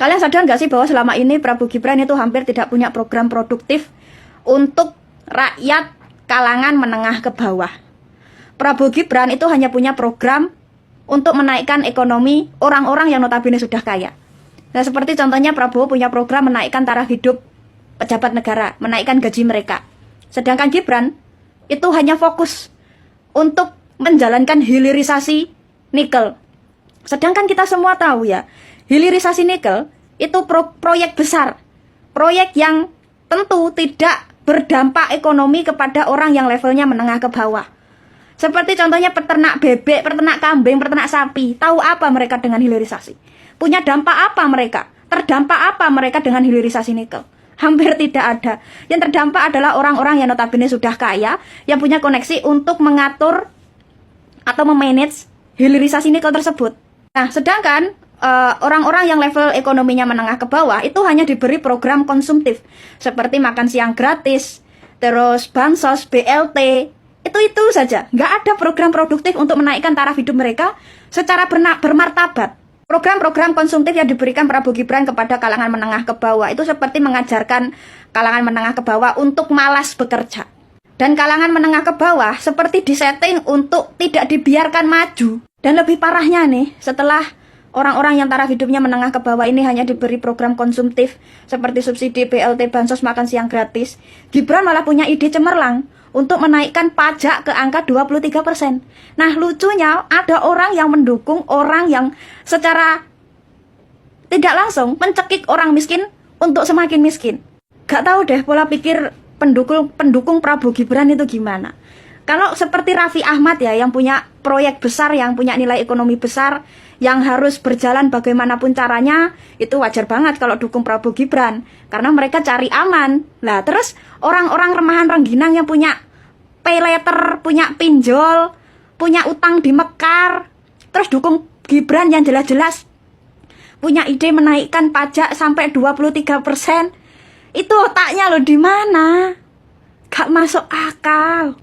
Kalian sadar nggak sih bahwa selama ini Prabowo Gibran itu hampir tidak punya program produktif untuk rakyat kalangan menengah ke bawah. Prabowo Gibran itu hanya punya program untuk menaikkan ekonomi orang-orang yang notabene sudah kaya. Nah, seperti contohnya Prabowo punya program menaikkan taraf hidup pejabat negara, menaikkan gaji mereka. Sedangkan Gibran itu hanya fokus untuk menjalankan hilirisasi nikel. Sedangkan kita semua tahu ya, hilirisasi nikel itu proyek besar, proyek yang tentu tidak berdampak ekonomi kepada orang yang levelnya menengah ke bawah. Seperti contohnya peternak bebek, peternak kambing, peternak sapi. Tahu apa mereka dengan hilirisasi? Punya dampak apa mereka? Terdampak apa mereka dengan hilirisasi nikel? Hampir tidak ada. Yang terdampak adalah orang-orang yang notabene sudah kaya, yang punya koneksi untuk mengatur atau memanage hilirisasi nikel tersebut. Nah, sedangkan orang-orang yang level ekonominya menengah ke bawah itu hanya diberi program konsumtif seperti makan siang gratis, terus bansos, BLT, itu saja. Nggak ada program produktif untuk menaikkan taraf hidup mereka secara bermartabat. Program-program konsumtif yang diberikan Prabowo Gibran kepada kalangan menengah ke bawah itu seperti mengajarkan kalangan menengah ke bawah untuk malas bekerja. Dan kalangan menengah ke bawah seperti disetting untuk tidak dibiarkan maju. Dan lebih parahnya nih, setelah orang-orang yang taraf hidupnya menengah ke bawah ini hanya diberi program konsumtif seperti subsidi BLT, bansos, makan siang gratis, Gibran malah punya ide cemerlang untuk menaikkan pajak ke angka 23%. Nah, lucunya ada orang yang mendukung orang yang secara tidak langsung mencekik orang miskin untuk semakin miskin. Gak tahu deh pola pikir pendukung Prabowo Gibran itu gimana. Kalau seperti Raffi Ahmad ya, yang punya proyek besar, yang punya nilai ekonomi besar, yang harus berjalan bagaimanapun caranya, itu wajar banget kalau dukung Prabowo Gibran. Karena mereka cari aman. Lah terus orang-orang remahan rengginang yang punya pay letter, punya pinjol, punya utang di Mekar, terus dukung Gibran yang jelas-jelas punya ide menaikkan pajak sampai 23%. Itu otaknya loh di mana? Gak masuk akal.